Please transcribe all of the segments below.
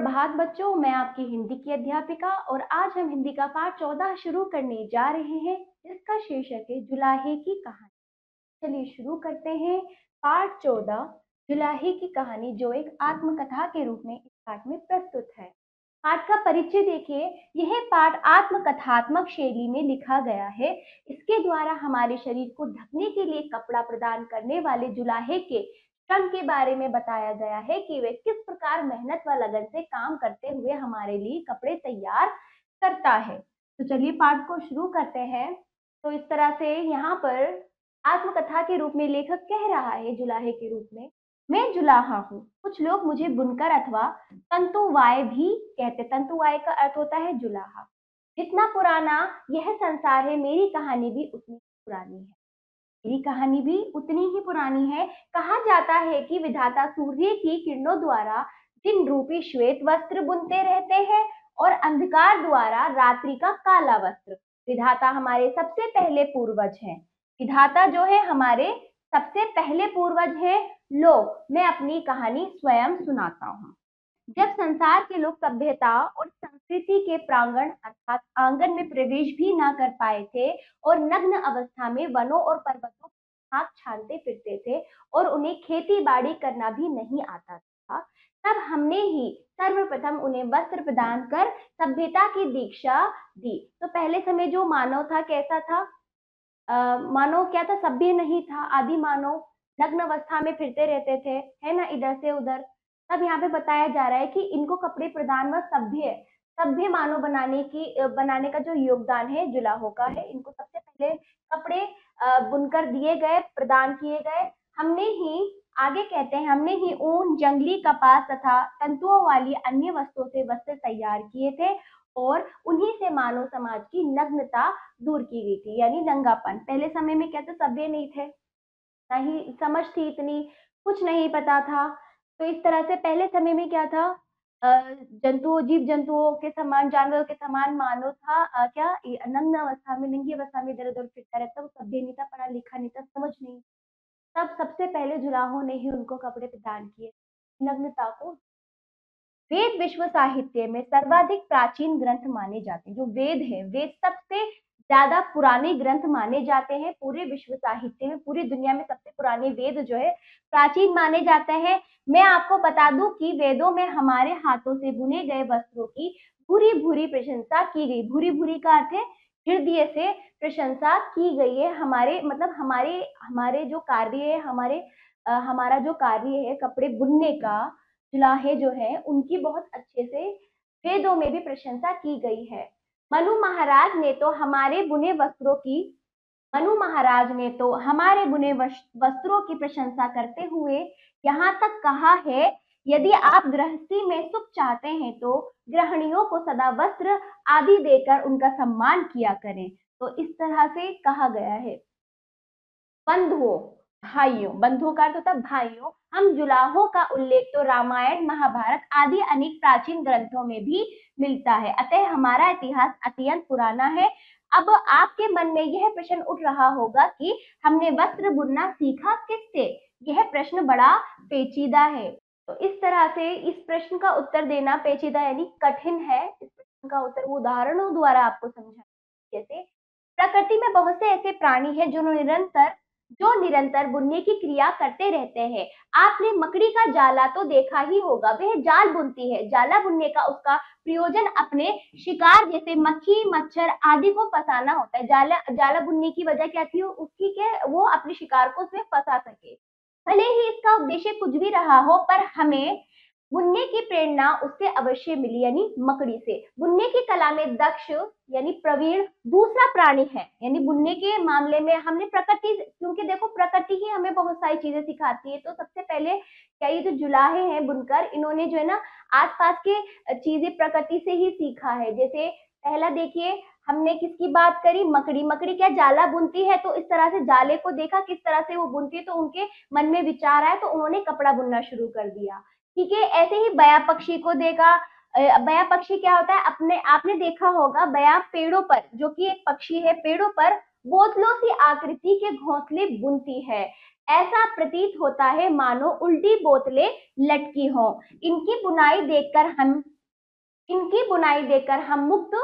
सुप्रभात बच्चों, मैं आपकी हिंदी की अध्यापिका और आज हम हिंदी का पाठ 14 शुरू करने जा रहे हैं, जिसका शीर्षक है जुलाहे की कहानी। चलिए शुरू करते हैं। पाठ 14 जुलाहे की कहानी, जो एक आत्मकथा के रूप में इस पाठ में प्रस्तुत है। पाठ का परिचय देखिए। यह पाठ आत्मकथात्मक शैली में लिखा गया है। इसके द्वारा हमारे शरीर को ढकने के लिए कपड़ा प्रदान करने वाले जुलाहे के श्रम के बारे में बताया गया है कि वे किस प्रकार मेहनत व लगन से काम करते हुए हमारे लिए कपड़े तैयार करता है। तो चलिए पाठ को शुरू करते हैं। तो इस तरह से यहाँ पर आत्मकथा के रूप में लेखक कह रहा है जुलाहे के रूप में, मैं जुलाहा हूँ। कुछ लोग मुझे बुनकर अथवा तंतुवाय भी कहते। तंतुवाय का अर्थ होता है जुलाहा। जितना पुराना यह संसार है, मेरी कहानी भी उतनी पुरानी है। मेरी कहानी भी उतनी ही पुरानी है। कहा जाता है कि विधाता सूर्य की किरणों द्वारा दिन रूपी श्वेत वस्त्र बुनते रहते हैं और अंधकार द्वारा रात्रि का काला वस्त्र। विधाता हमारे सबसे पहले पूर्वज हैं। विधाता जो है हमारे सबसे पहले पूर्वज हैं। लो, मैं अपनी कहानी स्वयं सुनाता हूँ। जब संसार के लोग सभ्यता और संस्कृति के प्रांगण अर्थात आंगन में प्रवेश भी ना कर पाए थे और नग्न अवस्था में वनों और पर्वतों की खाक छानते फिरते थे और उन्हें खेती बाड़ी करना भी नहीं आता था, तब हमने ही सर्वप्रथम उन्हें वस्त्र प्रदान कर सभ्यता की दीक्षा दी। तो पहले समय जो मानव था कैसा था? मानव क्या था? सभ्य नहीं था। आदि मानव नग्न अवस्था में फिरते रहते थे, है ना, इधर से उधर। तब यहाँ पे बताया जा रहा है कि इनको कपड़े प्रदान व सभ्य मानव बनाने का जो योगदान है जुलाहों का है। इनको सबसे पहले कपड़े बुनकर दिए गए, प्रदान किए गए। हमने ही, आगे कहते हैं, हमने ही ऊन, जंगली कपास तथा तंतुओं वाली अन्य वस्तुओं से वस्त्र तैयार किए थे और उन्हीं से मानव समाज की नग्नता दूर की गई थी, यानी नंगापन। पहले समय में क्या था? सभ्य नहीं थे, ना ही समझ थी इतनी, कुछ नहीं पता था। तो इस तरह से पहले समय में क्या था? जीव जंतुओं के समान, जानवरों के समान मानव था। क्या नग्न अवस्था में, नंगी अवस्था में इधर उधर फिरता रहता। वो सभ्य नहीं था, पढ़ा लिखा नहीं था, समझ नहीं। तब सबसे पहले जुलाहों ने ही उनको कपड़े प्रदान किए, नग्नता को। वेद विश्व साहित्य में सर्वाधिक प्राचीन ग्रंथ माने जाते हैं। जो वेद है, वेद सबसे ज्यादा पुराने ग्रंथ माने जाते हैं पूरे विश्व साहित्य में। पूरी दुनिया में सबसे पुराने वेद जो है प्राचीन माने जाते हैं। मैं आपको बता दूं कि वेदों में हमारे हाथों से बुने गए वस्त्रों की भूरी भूरी प्रशंसा की गई। भूरी भूरी का अर्थ है हृदय से प्रशंसा की गई है। हमारे मतलब हमारे जो कार्य है, हमारा जो कार्य है कपड़े बुनने का, जुलाहे जो है उनकी बहुत अच्छे से वेदों में भी प्रशंसा की गई है। मनु महाराज ने तो हमारे बुने वस्त्रों की प्रशंसा करते हुए यहाँ तक कहा है, यदि आप गृहस्थी में सुख चाहते हैं तो गृहिणियों को सदा वस्त्र आदि देकर उनका सम्मान किया करें। तो इस तरह से कहा गया है। बंधुओं, भाइयों, बंधुओं का अर्थ होता है भाइयों। हम जुलाहों का उल्लेख तो रामायण, महाभारत आदि अनेक प्राचीन ग्रंथों में भी मिलता है। अतः हमारा इतिहास अत्यंत पुराना है। अब आपके मन में यह प्रश्न उठ रहा होगा कि हमने वस्त्र बुनना सीखा किससे? यह प्रश्न बड़ा पेचीदा है। तो इस तरह से इस प्रश्न का उत्तर देना पेचीदा यानी कठिन है। इस प्रश्न का उत्तर उदाहरणों द्वारा आपको समझाना। जैसे प्रकृति में बहुत से ऐसे प्राणी हैं जो निरंतर बुनने की क्रिया करते रहते हैं। आपने मकड़ी का जाला तो देखा ही होगा, वह जाल बुनती है। जाला बुनने का उसका प्रयोजन अपने शिकार जैसे मक्खी, मच्छर आदि को फंसाना होता है। जाला बुनने की वजह क्या थी? उसकी के वो अपने शिकार को उसमें फंसा सके। भले ही इसका उद्देश्य कुछ भी रहा हो, पर हमें बुनने की प्रेरणा उससे अवश्य मिली, यानी मकड़ी से। बुनने की कला में दक्ष यानी प्रवीण दूसरा प्राणी है। यानी बुनने के मामले में हमने प्रकृति, क्योंकि देखो प्रकृति ही हमें बहुत सारी चीजें सिखाती है। तो सबसे पहले क्या ये जो जुलाहे हैं बुनकर, इन्होंने जो है ना आसपास के चीजें प्रकृति से ही सीखा है। जैसे पहला देखिए, हमने किसकी बात करी? मकड़ी। मकड़ी क्या जाला बुनती है, तो इस तरह से जाले को देखा किस तरह से वो बुनती है, तो उनके मन में विचार आया, तो उन्होंने कपड़ा बुनना शुरू कर दिया। ठीक है, ऐसे ही बया पक्षी को देखा। बया पक्षी क्या होता है? आपने देखा होगा, बया पेड़ों पर, जो कि एक पक्षी है, पेड़ों पर बोतलों सी आकृति के घोंसले बुनती है। ऐसा प्रतीत होता है मानो उल्टी बोतलें लटकी हों। इनकी बुनाई देखकर हम इनकी बुनाई देखकर हम मुग्ध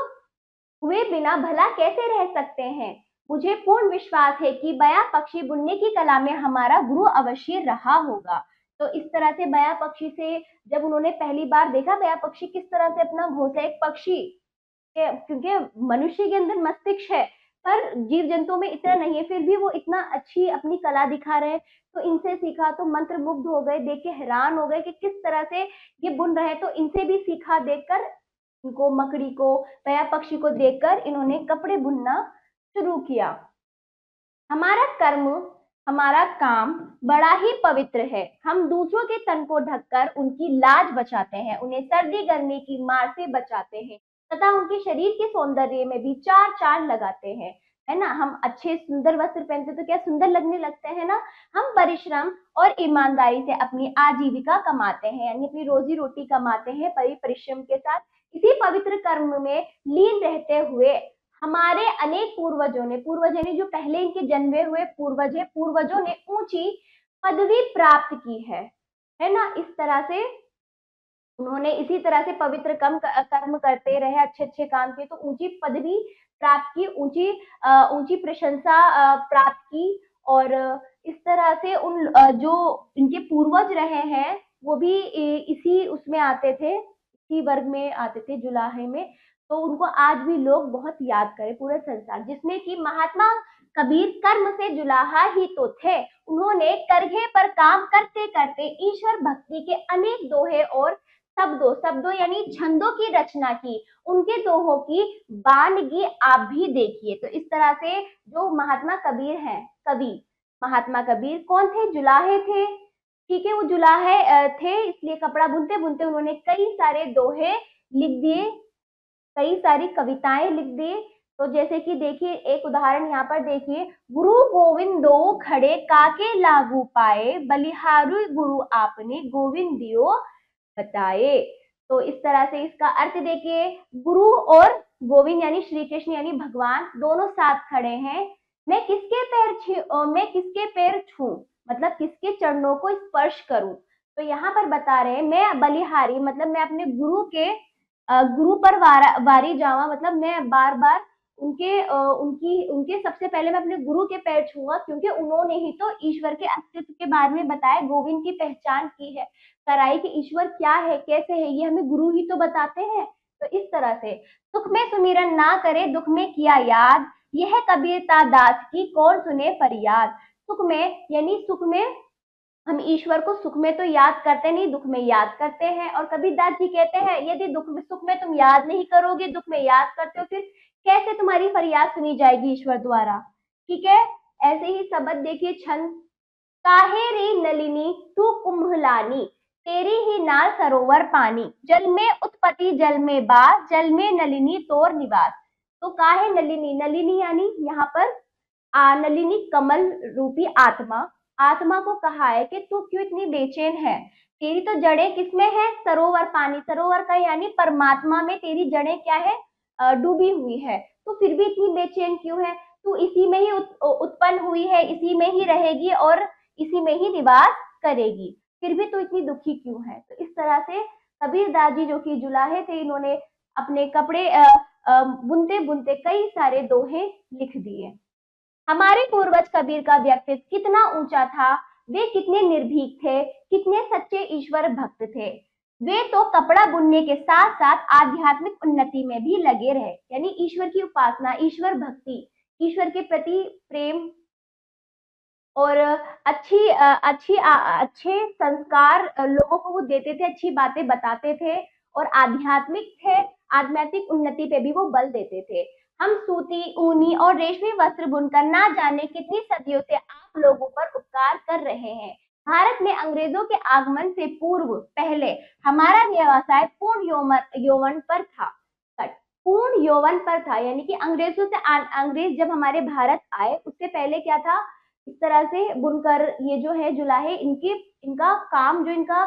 हुए बिना भला कैसे रह सकते हैं। मुझे पूर्ण विश्वास है कि बया पक्षी बुनने की कला में हमारा गुरु अवश्य रहा होगा। तो इस तरह से बया पक्षी से जब उन्होंने पहली बार देखा बया पक्षी किस तरह से अपना घोंसला, एक पक्षी क्योंकि मनुष्य के अंदर मस्तिष्क है पर जीव जंतुओं में इतना नहीं है, फिर भी वो इतना अच्छी अपनी कला दिखा रहे हैं। तो इनसे सीखा तो मंत्र मुग्ध हो गए, देख के हैरान हो गए कि किस तरह से ये बुन रहे हैं। तो इनसे भी सीखा देखकर, इनको मकड़ी को, बया पक्षी को देखकर इन्होंने कपड़े बुनना शुरू किया। हमारा कर्म, हमारा काम बड़ा ही पवित्र है। हम दूसरों के तन को ढककर उनकी लाज बचाते हैं, उन्हें सर्दी गर्मी की मार से बचाते हैं तथा उनके शरीर के सौंदर्य में भी चार चांद लगाते हैं, है ना। हम अच्छे सुंदर वस्त्र पहनते तो क्या सुंदर लगने लगते हैं ना। हम परिश्रम और ईमानदारी से अपनी आजीविका कमाते हैं, यानी अपनी रोजी रोटी कमाते हैं परिश्रम के साथ। इसी पवित्र कर्म में लीन रहते हुए हमारे अनेक पूर्वजों ने, पूर्वज यानी जो पहले इनके जन्मे हुए पूर्वज है, पूर्वजों ने ऊंची पदवी प्राप्त की है ना। इस तरह से उन्होंने इसी तरह से पवित्र कर्म करते रहे, अच्छे अच्छे काम किए तो ऊंची पदवी प्राप्त की, ऊंची प्रशंसा प्राप्त की। और इस तरह से उन जो इनके पूर्वज रहे हैं वो भी इसी उसमें आते थे, इसी वर्ग में आते थे, जुलाहे में। तो उनको आज भी लोग बहुत याद करें पूरे संसार, जिसमें कि महात्मा कबीर कर्म से जुलाहा ही तो थे। उन्होंने करघे पर काम करते करते ईश्वर भक्ति के अनेक दोहे और शब्दों यानी छंदों की रचना की। उनके दोहों की बानगी आप भी देखिए। तो इस तरह से जो महात्मा कबीर हैं, कवि महात्मा कबीर कौन थे, जुलाहे थे, ठीक है। वो जुलाहे थे, इसलिए कपड़ा बुनते बुनते उन्होंने कई सारे दोहे लिख दिए, कई सारी कविताएं लिख दी। तो जैसे कि देखिए एक उदाहरण यहाँ पर देखिए, गुरु गोविंद दो खड़े काके लागू पाए, बलिहारु गुरु आपने गोविंद दियो बताए। तो इस तरह से इसका अर्थ देखिए, गुरु और गोविंद यानी श्री कृष्ण यानी भगवान दोनों साथ खड़े हैं। मैं किसके पैर छू, मतलब किसके चरणों को स्पर्श करूं। तो यहाँ पर बता रहे हैं मैं बलिहारी, मतलब मैं अपने गुरु पर वारी जावा, मतलब मैं बार बार उनके सबसे पहले मैं अपने गुरु के पैर छूंगा, क्योंकि उन्होंने ही तो ईश्वर के अस्तित्व के बारे में बताया, गोविंद की पहचान की है, कराई कि ईश्वर क्या है कैसे है, ये हमें गुरु ही तो बताते हैं। तो इस तरह से सुख में सुमिरन ना करे दुख में किया याद, यह कबीरता दास की कौन सुने फरियाद। सुख में यानी सुख में हम ईश्वर को सुख में तो याद करते नहीं, दुख में याद करते हैं। और कबीरदास जी कहते हैं यदि सुख में तुम याद नहीं करोगे, दुख में याद करते हो, फिर कैसे तुम्हारी फरियाद सुनी जाएगी ईश्वर द्वारा, ठीक है। ऐसे ही शब्द देखिए, छंद, काहे रे नलिनी तू कुंभलानी, तेरी ही नाल सरोवर पानी, जल में उत्पत्ति जल में बास, जल में नलिनी तोर निवास। तो काहे नलिनी, नलिनी यानी यहाँ पर नलिनी कमल रूपी आत्मा, आत्मा को कहा है कि तू क्यों इतनी बेचैन है, तेरी तो जड़ें किसमें है, सरोवर पानी, सरोवर का यानी परमात्मा में तेरी जड़ें क्या है, डूबी हुई है। तो फिर भी इतनी बेचैन क्यों है, तू इसी में ही उत्पन्न हुई है, इसी में ही रहेगी और इसी में ही निवास करेगी, फिर भी तू इतनी दुखी क्यों है। तो इस तरह से कबीरदास जी जो कि जुलाहे थे, इन्होंने अपने कपड़े बुनते बुनते कई सारे दोहे लिख दिए। हमारे पूर्वज कबीर का व्यक्तित्व कितना ऊंचा था, वे कितने निर्भीक थे, कितने सच्चे ईश्वर भक्त थे। वे तो कपड़ा बुनने के साथ साथ आध्यात्मिक उन्नति में भी लगे रहे, यानी ईश्वर की उपासना, ईश्वर भक्ति, ईश्वर के प्रति प्रेम और अच्छे संस्कार लोगों को वो देते थे, अच्छी बातें बताते थे और आध्यात्मिक उन्नति पे भी वो बल देते थे। हम सूती, ऊनी और रेशमी वस्त्र बुनकर ना जाने कितनी सदियों से आप लोगों पर उपकार कर रहे हैं। भारत में अंग्रेजों के आगमन से पूर्व पहले हमारा व्यवसाय पूर्ण यौवन पर था, यानी कि अंग्रेज जब हमारे भारत आए उससे पहले क्या था, इस तरह से बुनकर ये जो है जुलाहे, इनका काम जो इनका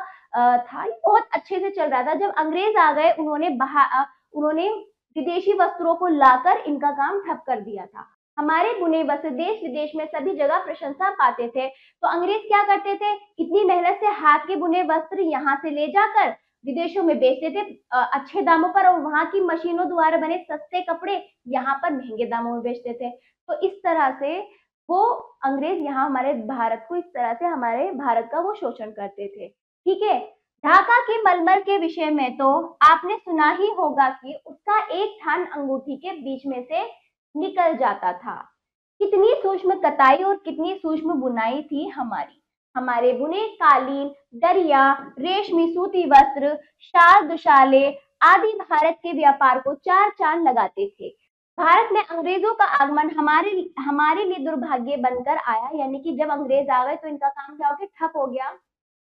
था ये बहुत अच्छे से चल रहा था। जब अंग्रेज आ गए उन्होंने विदेशी वस्त्रों को लाकर इनका काम ठप कर दिया था। हमारे बुने वस्त्र देश विदेश में सभी जगह प्रशंसा पाते थे। तो अंग्रेज क्या करते थे, इतनी मेहनत से हाथ के बुने वस्त्र यहाँ से ले जाकर विदेशों में बेचते थे अच्छे दामों पर, और वहां की मशीनों द्वारा बने सस्ते कपड़े यहाँ पर महंगे दामों में बेचते थे। तो इस तरह से वो अंग्रेज यहाँ हमारे भारत को, इस तरह से हमारे भारत का वो शोषण करते थे। ठीक है। ढाका के मलमल के विषय में तो आपने सुना ही होगा कि उसका एक थान अंगूठी के बीच में से निकल जाता था। कितनी सूक्ष्म कताई और कितनी सूक्ष्म बुनाई थी हमारी। हमारे बुने कालीन, दरिया, रेशमी सूती वस्त्र, शाल, दुशाले आदि भारत के व्यापार को चार चांद लगाते थे। भारत में अंग्रेजों का आगमन हमारे हमारे लिए दुर्भाग्य बनकर आया, यानी कि जब अंग्रेज आ गए तो इनका काम क्या हो गया, ठप हो गया।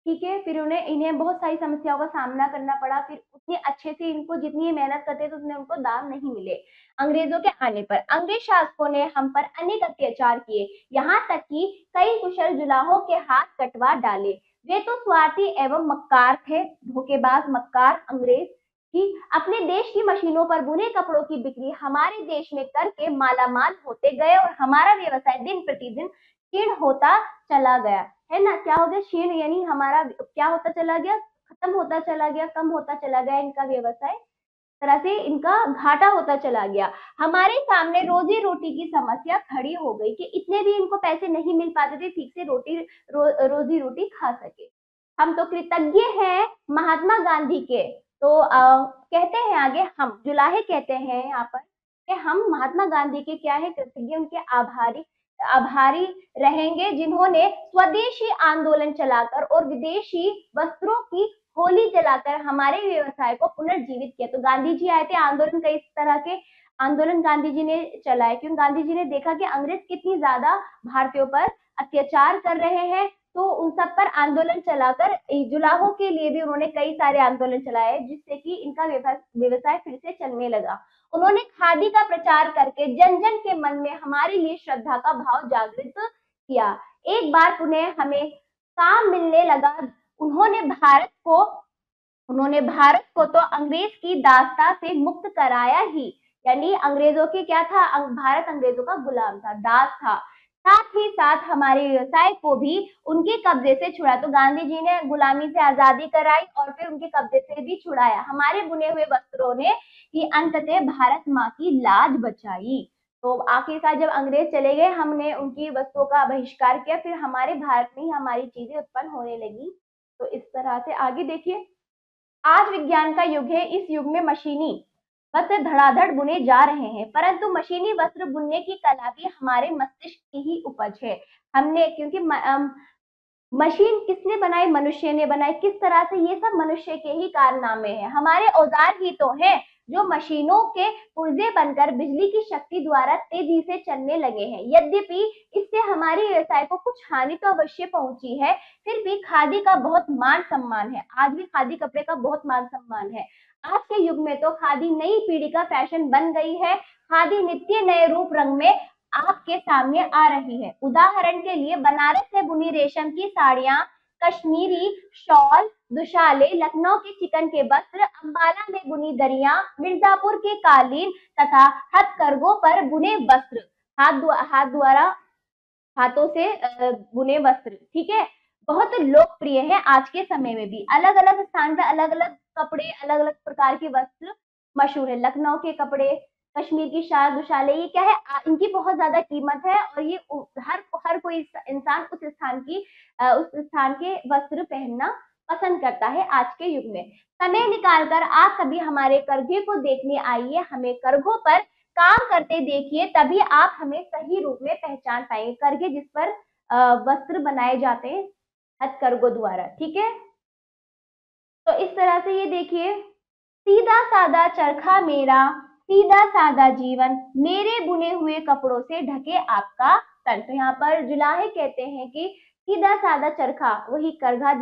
ठीक है। फिर इन्हें बहुत सारी समस्याओं का सामना करना पड़ा। फिर उतने अच्छे से इनको जितनी मेहनत करते थे उतने उनको दाम नहीं मिले। अंग्रेजों के आने पर अंग्रेज शासकों ने हम पर अनेक अत्याचार किए, यहाँ तक कि कई कुशल जुलाहों के हाथ कटवा डाले। वे तो स्वार्थी एवं मक्कार थे, धोखेबाज मक्कार अंग्रेज ही अपने देश की मशीनों पर बुने कपड़ों की बिक्री हमारे देश में करके मालामाल होते गए, और हमारा व्यवसाय दिन प्रतिदिन क्षीण होता चला गया। है ना, क्या हो गया, क्षीण, यानी हमारा क्या होता चला गया, खत्म होता चला गया, कम होता चला गया इनका व्यवसाय, तरह से इनका घाटा होता चला गया। हमारे सामने रोजी रोटी की समस्या खड़ी हो गई कि इतने भी इनको पैसे नहीं मिल पाते थे ठीक से रोजी रोटी खा सके। हम तो कृतज्ञ हैं महात्मा गांधी के। तो कहते हैं आगे, हम जुलाहे कहते हैं यहाँ पर कि हम महात्मा गांधी के क्या है, कृतज्ञ, उनके आभारी आभारी रहेंगे, जिन्होंने स्वदेशी आंदोलन चलाकर और विदेशी वस्त्रों की होली जलाकर हमारे व्यवसाय को पुनर्जीवित किया। तो गांधी जी आए थे, आंदोलन कई तरह के आंदोलन गांधी जी ने चलाए, क्योंकि गांधी जी ने देखा कि अंग्रेज कितनी ज्यादा भारतीयों पर अत्याचार कर रहे हैं, तो उन सब पर आंदोलन चलाकर जुलाहों के लिए भी उन्होंने कई सारे आंदोलन चलाए, जिससे कि इनका व्यवसाय फिर से चलने लगा। उन्होंने खादी का प्रचार करके जन जन के मन में हमारे लिए श्रद्धा का भाव जागृत किया। एक बार पुनः हमें काम मिलने लगा। उन्होंने भारत को तो अंग्रेज की दासता से मुक्त कराया ही, यानी अंग्रेजों के क्या था, भारत अंग्रेजों का गुलाम था, दास था। साथ ही साथ हमारे व्यवसाय को भी उनके कब्जे से छुड़ा। तो गांधी जी ने गुलामी से आजादी कराई और फिर उनके कब्जे से भी छुड़ाया। हमारे बुने हुए वस्त्रों ने ही अंततः भारत माँ की लाज बचाई। तो आखिरकार जब अंग्रेज चले गए, हमने उनकी वस्तुओं का बहिष्कार किया, फिर हमारे भारत में ही हमारी चीजें उत्पन्न होने लगी। तो इस तरह से आगे देखिए, आज विज्ञान का युग है। इस युग में मशीनी वस्त्र धड़ाधड़ बुने जा रहे हैं, परंतु मशीनी वस्त्र बुनने की कला भी हमारे मस्तिष्क की ही उपज है। हमने, क्योंकि मशीन किसने बनाई, मनुष्य ने बनाई। किस तरह से, ये सब मनुष्य के ही कारनामे हैं। हमारे औजार ही तो हैं जो मशीनों के पुर्जे बनकर बिजली की शक्ति द्वारा तेजी से चलने लगे हैं। यद्यपि इससे हमारे व्यवसाय को कुछ हानि तो अवश्य पहुंची है, फिर भी खादी का बहुत मान सम्मान है। आज भी खादी कपड़े का बहुत मान सम्मान है। आज के युग में तो खादी नई पीढ़ी का फैशन बन गई है। खादी नित्य नए रूप रंग में आपके सामने आ रही है। उदाहरण के लिए बनारस से बुनी रेशम की साड़ियां, कश्मीरी शॉल, दुशाले, लखनऊ के चिकन के वस्त्र, अंबाला में बुनी दरिया, मिर्जापुर के कालीन तथा हथकरघों पर बुने वस्त्र, हाथ द्वारा हाथों से बुने वस्त्र, ठीक है, बहुत लोकप्रिय है। आज के समय में भी अलग अलग स्थान पर अलग अलग कपड़े, अलग अलग प्रकार के वस्त्र मशहूर है। लखनऊ के कपड़े, कश्मीर की शाल, दुशाले, ये क्या है, इनकी बहुत ज्यादा कीमत है, और ये हर कोई इंसान उस स्थान के वस्त्र पहनना पसंद करता है आज के युग में। समय निकालकर आप कभी हमारे करघे को देखने आइए, हमें करघों पर काम करते देखिए, तभी आप हमें सही रूप में पहचान पाएंगे। करघे जिस पर वस्त्र बनाए जाते हैं हथकरघों द्वारा, ठीक है। तो इस तरह से ये देखिए, सीधा सादा चरखा मेरा, सीधा सादा जीवन, मेरे बुने हुए कपड़ों से ढके आपका तन। तो यहाँ पर जुलाहे कहते हैं कि सीधा सादा चरखा, वही करघा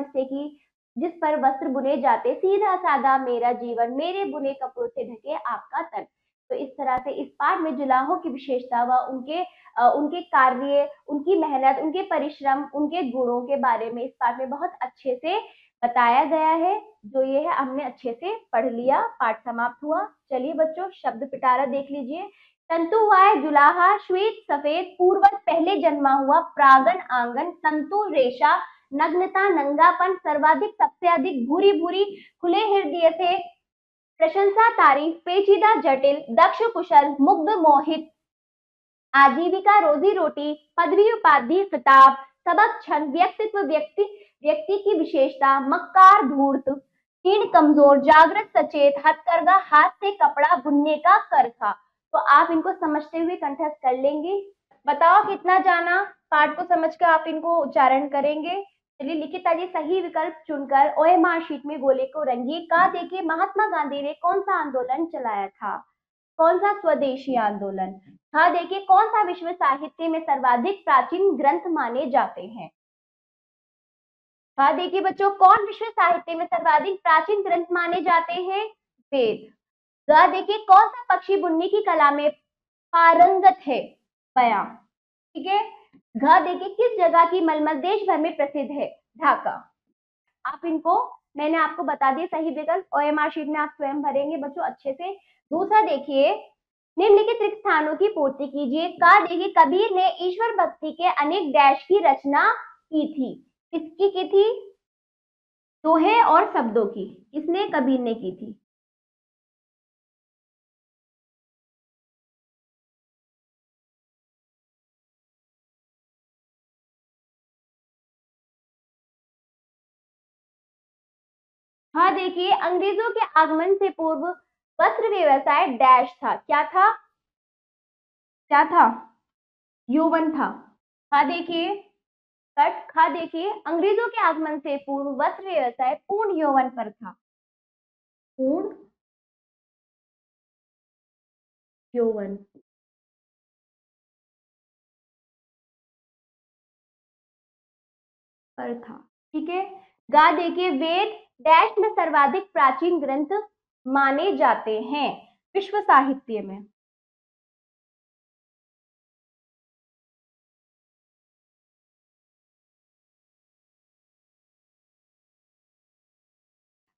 जिस पर वस्त्र बुने जाते, सीधा सादा मेरा जीवन, मेरे बुने कपड़ों से ढके आपका तन। तो इस तरह से इस पाठ में जुलाहों की विशेषता व उनके कार्य, उनकी मेहनत, उनके परिश्रम, उनके गुणों के बारे में इस पाठ में बहुत अच्छे से बताया गया है। जो ये है हमने अच्छे से पढ़ लिया, पाठ समाप्त हुआ। चलिए बच्चों, शब्द पिटारा देख लीजिए। तंतुवाय जुलाहा, श्वेत सफेद, पूर्वज पहले जन्मा हुआ, प्रागन आंगन, तंतु रेशा, नग्नता, नंगापन, सर्वाधिक, सबसे अधिक, भूरी भूरी, खुले हृदय से, प्रशंसा, तारीफ, पेचीदा, जटिल, दक्ष, कुशल, मुग्ध, मोहित, आजीविका, रोजी रोटी, पदवी, उपाधि, खिताब, सबक, छंद, व्यक्तित्व, व्यक्ति की विशेषता, मक्कार, धूर्त, क्षीण, कमजोर, जागृत, सचेत, हथकरघा, हाथ से कपड़ा बुनने का करखा। तो आप इनको समझते हुए कंठस्थ कर लेंगे। बताओ कितना जाना, पाठ को समझकर आप इनको उच्चारण करेंगे। चलिए लिखित आइए सही विकल्प चुनकर ओएमआर शीट में गोले को रंगिए। का देखिए महात्मा गांधी ने कौन सा आंदोलन चलाया था? कौन सा स्वदेशी आंदोलन? हाँ देखिए कौन सा विश्व साहित्य में सर्वाधिक प्राचीन ग्रंथ माने जाते हैं? हाँ देखिए बच्चों, कौन विश्व साहित्य में सर्वाधिक प्राचीन ग्रंथ माने जाते हैं? वेद। ग देखिए कौन सा पक्षी बुनने की कला में पारंगत है? बयां। ठीक है। घ देखिए किस जगह की मलमल देश भर में प्रसिद्ध है? ढाका। आप इनको, मैंने आपको बता दिया सही विकल्प, ओएमआर शीट में आप स्वयं भरेंगे बच्चों अच्छे से। दूसरा देखिए, निम्नलिखित रिक्त स्थानों की पूर्ति कीजिए। का देखिए कबीर ने ईश्वर भक्ति के अनेक डैश की रचना की थी। किसकी की थी? दोहे और शब्दों की। किसने? कबीर ने की थी। हाँ देखिए अंग्रेजों के आगमन से पूर्व वस्त्र व्यवसाय डैश था। क्या था? क्या था? यौवन था। हाँ देखिए कट खा देखिए अंग्रेजों के आगमन से पूर्व वस्त्र व्यवसाय पूर्ण यौवन पर था। पूर्ण यौवन पर था। ठीक है। गा देखिए वेद डैश में सर्वाधिक प्राचीन ग्रंथ माने जाते हैं विश्व साहित्य में।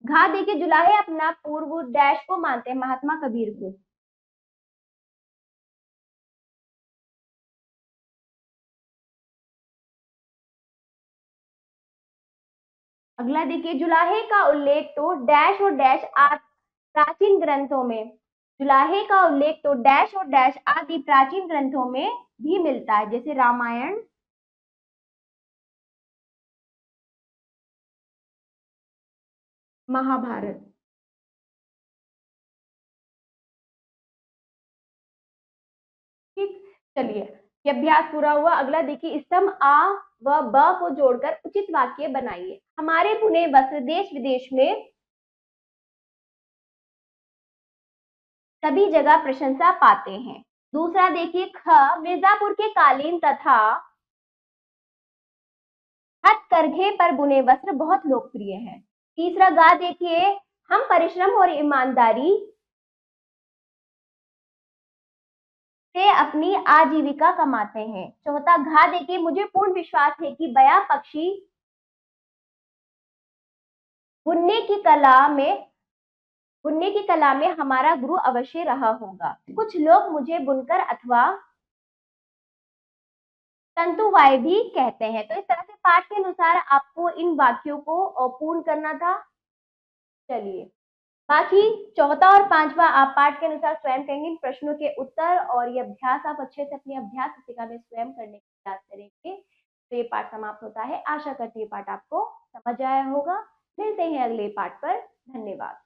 घा देखिए जुलाहे अपना पूर्व डैश को मानते हैं? महात्मा कबीर को। अगला देखिए जुलाहे का उल्लेख तो डैश और डैश आदि प्राचीन ग्रंथों में, जुलाहे का उल्लेख तो डैश और डैश आदि प्राचीन ग्रंथों में भी मिलता है, जैसे रामायण, महाभारत। ठीक। चलिए ये अभ्यास पूरा हुआ। अगला देखिए स्तंभ आ व ब को जोड़कर उचित वाक्य बनाइए। हमारे पुणे वस्त्र देश विदेश में सभी जगह प्रशंसा पाते हैं। दूसरा देखिए ख मिर्जापुर के कालीन तथा हथकरघे पर बुने वस्त्र बहुत लोकप्रिय हैं। तीसरा गा देखिए हम परिश्रम और ईमानदारी से अपनी आजीविका कमाते हैं। चौथा घा देखिए मुझे पूर्ण विश्वास है कि बया पक्षी बुनने की कला में बुनने की कला में हमारा गुरु अवश्य रहा होगा। कुछ लोग मुझे बुनकर अथवा तंतुवाय भी कहते हैं। तो इस तरह से पाठ के अनुसार आपको इन वाक्यों को पूर्ण करना था। चलिए बाकी चौथा और पांचवा आप पाठ के अनुसार स्वयं करेंगे। इन प्रश्नों के उत्तर और ये अभ्यास आप अच्छे से अपनी अभ्यास पुस्तिका में स्वयं करने की प्रयास करेंगे। तो ये पाठ समाप्त होता है। आशा करती हूँ पाठ आपको समझ आया होगा। मिलते हैं अगले पाठ पर। धन्यवाद।